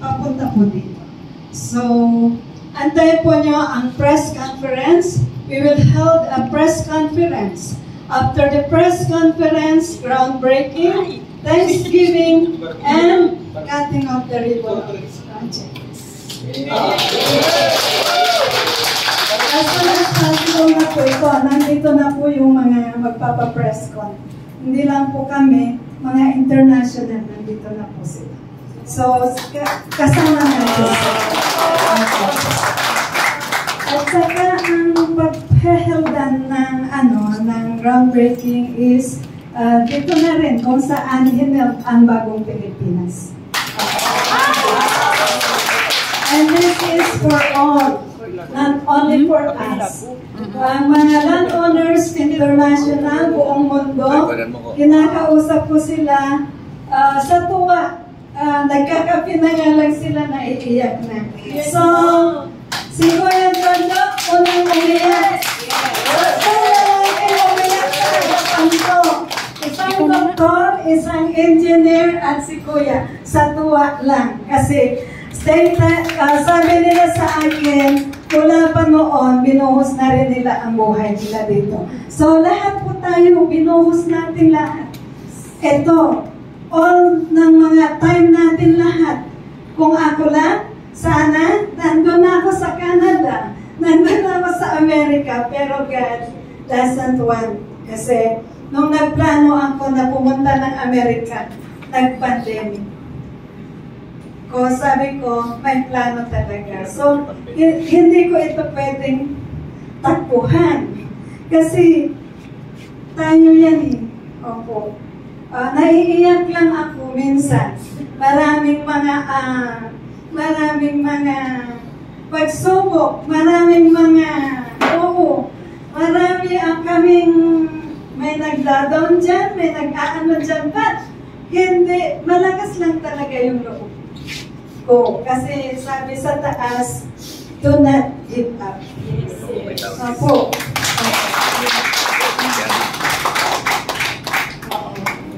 papunta po dito. So, antay po nyo ang press conference. We will hold a press conference. After the press conference, groundbreaking, Thanksgiving, and cutting of the ribbon of this project. As soon as possible na po ito, nandito na po yung mga magpapapress con. Hindi lang po kami, mga international, nandito na po sila. So, kasama natin sila. At saka, ang pagheheldan ng groundbreaking is dito na rin kung saan hineld ang bagong Pilipinas. And this is for all, not only for us. Ang mga landowners international, buong mundo, kinakausap ko sila sa tuwa. Nagkakapi na nga lang sila na iiyak na. So, si Kuya Jojo, unang umiyak. Isang doktor, isang engineer, at si Kuya, sa tuwa lang. Kasi, sabi nila sa akin, mula pa noon, binuhos na rin nila ang buhay nila dito. So, lahat po tayo, binuhos natin lahat. Ito, all ng mga time natin lahat. Kung ako lang, sana, nandun ako sa Canada, nandun ako sa Amerika, pero God doesn't want. Kasi, nung nagplano ako na pumunta ng Amerika, nag-pandemic. Sabi ko, may plano talaga. So, hindi ko ito pwedeng takbuhan. Kasi, tayo yan eh. Opo. Naiiyak lang ako minsan. Maraming mga pagsubok, maraming mga marami ang kaming may nagda-down dyan, may nag-aano dyan, but hindi, malakas lang talaga yung loob ko. Kasi sabi sa taas, do not give up. Opo.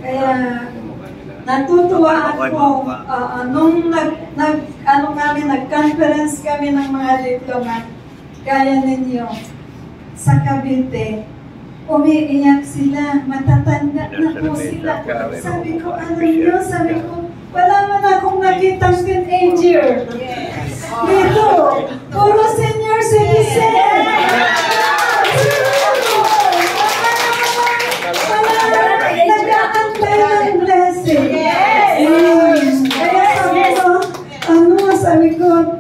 Kaya, natutuwa ako, nung nag-conference kami ng mga diplomat, kaya ninyo, sa Cavite, umiiyak sila, matatanda na po sila. Sabi ko, ano nyo? Sabi ko, wala man akong nakitang teenager. Dito, puro senior citizen. Nag-aantay ng blessing. Kaya sabi ko,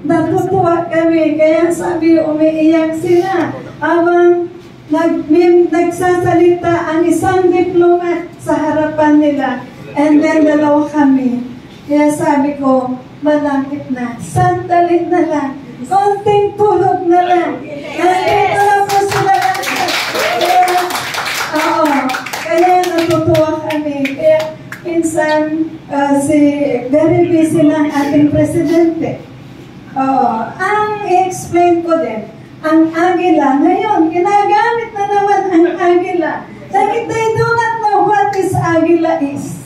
natutuwa kami. Kaya sabi, umiiyak sila. Habang nagsasalita ang isang diplomat sa harapan nila. And then dalawa kami. Kaya sabi ko, malapit na. Sandali na lang. Konting tulog na lang. Nandito na po sila lang. Kaya natutuwa kami. Kaya minsan, very busy ng ating presidente. Ang i-explain ko din, ang agila, ngayon, ginagamit na naman ang agila. Like they do not know what this agila is.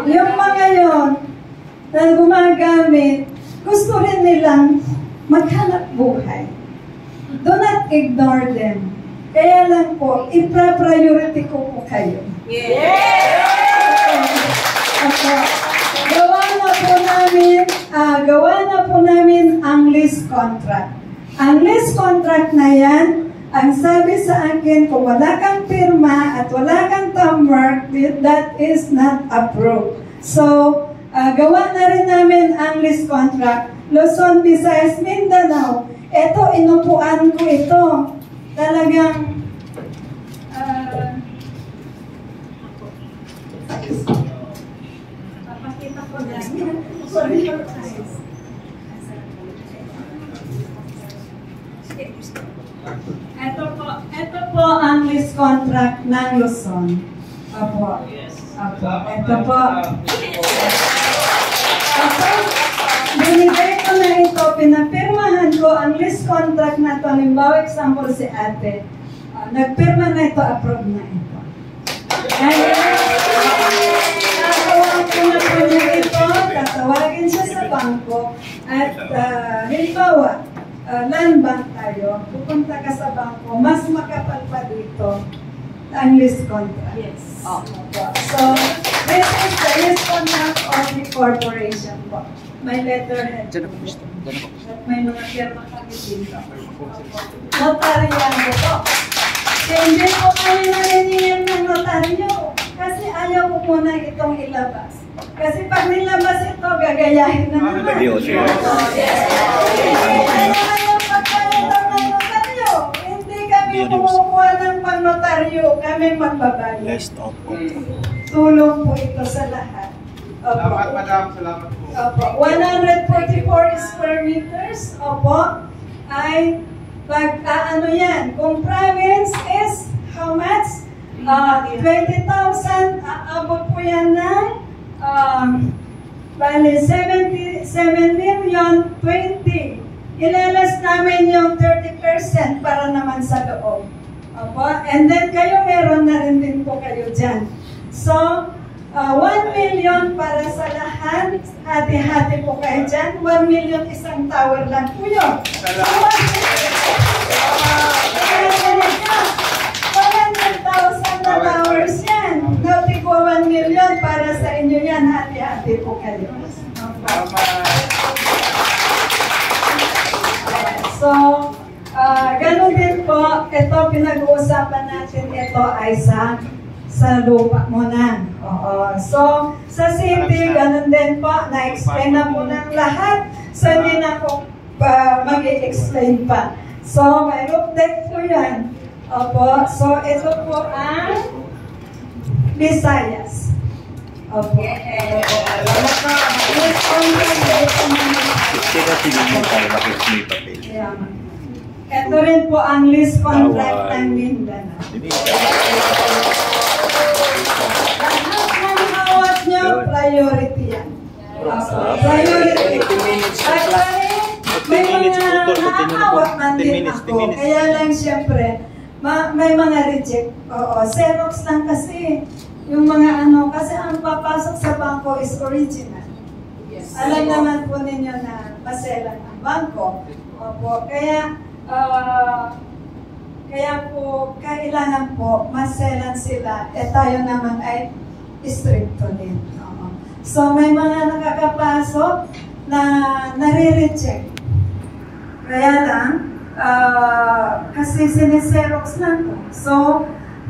Yung mga yon na gumagamit, gusto rin nilang maghanap buhay. Do not ignore them. Kaya lang po, ipra-priority ko po kayo. Gawa na po namin ang lease contract. Ang lease contract na yan, ang sabi sa akin, kung wala kang firma at wala kang thumbmark, that is not approved. So, gawa na rin namin ang lease contract. Luzon, Visayas, Mindanao. Ito, inupuan ko ito. Talagang, papakita ko lang. Sorry for eyes. Ito po ang lease contract ng Luzon. Opo. Ito po. Binigay ko na ito, pinapirmahan ko ang lease contract na ito. Halimbawa, example si ate. Nagpirma na ito, approve na ito. pupunta ka sa bangko, mas makapal pa dito ang lease contract. Yes. So, this is the lease contract of the corporation po. May letterhead. At may mga firma kami dito. Notaryan po. Hindi po kami naniningil ng notaryo. Kasi ayaw ko muna itong ilabas. Kasi pag nilabas ito, gagayahin na naman. Ayaw pagkalitan ng notaryo. Hindi kami kumukuha ng pang-notaryo. Kami magbabayad. Tulong po ito sa lahat. Salamat, madam. Salamat po. Opo. 144 square meters. Opo. Ay, pag ano yan, kung province is how much? 20,000. Aabot po yan ng bali 77 million 20. Ilalas namin yung 30% para naman sa loob. Opo. And then kayo meron na rin din po kayo dyan. So, 1 million para sa lahat. Hati-hati po kayo dyan. 1 million isang tower lang po yun. Salamat. 100,000 na towers yan. Nauti ko 1 million para sa inyo yan. Hati-hati po kayo. So, ganun din po. Ito pinag-uusapan natin. Ito ay sa lupa muna. Oo. So, sa city, ganun din po, na-explain na po ng lahat. So, hindi na po mag-i-explain pa. So, may roof deck po yan. Opo. So, ito po ang Visayas. Opo. Ito rin po ang lease contract ng Mindanao. Priority yan. Priority. Actually, may mga nakakawat man din ako. Kaya lang siyempre, may mga reject. Oo, Xerox lang kasi. Yung mga ano, kasi ang papasok sa bangko is original. Alam naman po ninyo na maselan ang bangko. Opo, kaya po, kailangan po maselan sila. Tayo naman ay stricto din. So, may mga nakakapasok na nare-reject. Kaya lang, kasi siniserox lang po. So,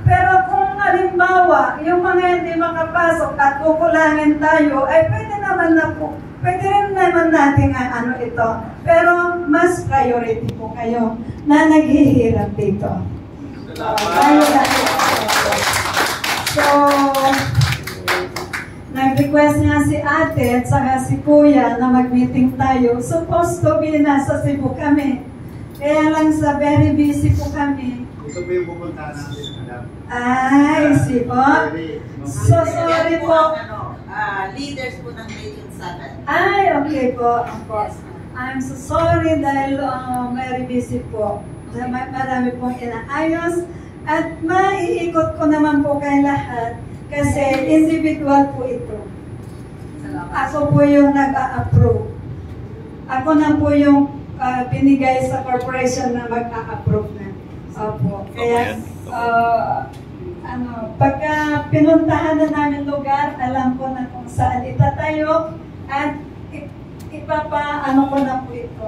pero kung halimbawa, yung mga hindi makapasok at kukulangin tayo, ay pwede naman na po. Pwede rin naman natin ano ito. Pero mas priority po kayo na naghihirap dito. Tayo na So, nag-request nga si ate at saka si kuya na mag-meeting tayo. Supposed to be nasa Cebu kami. Kaya lang sa very busy po kami. Ito po yung pupuntahan natin, madam. Ay, si po. So, sorry po. Leaders po ng Region 7. Ay, okay po. I'm so sorry dahil very busy po. Marami pong inaayos. At maiikot ko naman po kay lahat. Kasi individual po ito. Ako po yung nag-a-approve. Ako na po yung binigay sa corporation na mag-a-approve na. Opo. Kaya, pagka pinuntahan na namin lugar, alam ko na kung saan itatayo at ipapa-ano ko na po ito.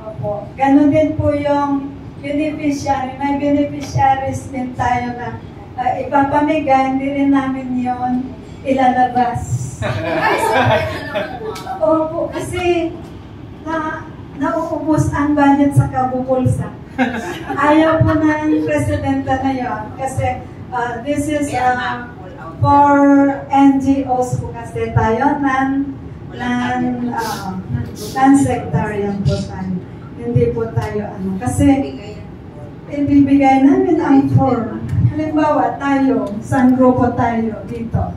Opo. Ganon din po yung beneficiary. May beneficiaries din tayo na ipapamigay, hindi rin namin yon ilalabas. Opo, kasi nauubos ang budget sa kabubulsa. Ayaw po ng presidenta na yon kasi this is for NGOs po kasi tayo, non-sectarian po tayo. Hindi po tayo kasi ibibigay namin ang form. Halimbawa tayo, isang grupo tayo dito.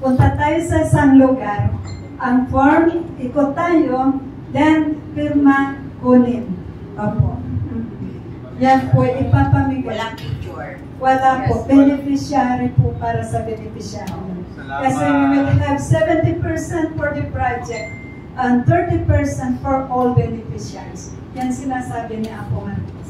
Punta tayo sa isang lugar, ang form, ikot tayo, then pirma, kunin. Opo. Yan po, ipapamigay. Walang picture. Wala po. Beneficiary po para sa beneficiary. Kasi we will have 70% for the project and 30% for all beneficiaries. Yan sinasabi ni Apo Marcos.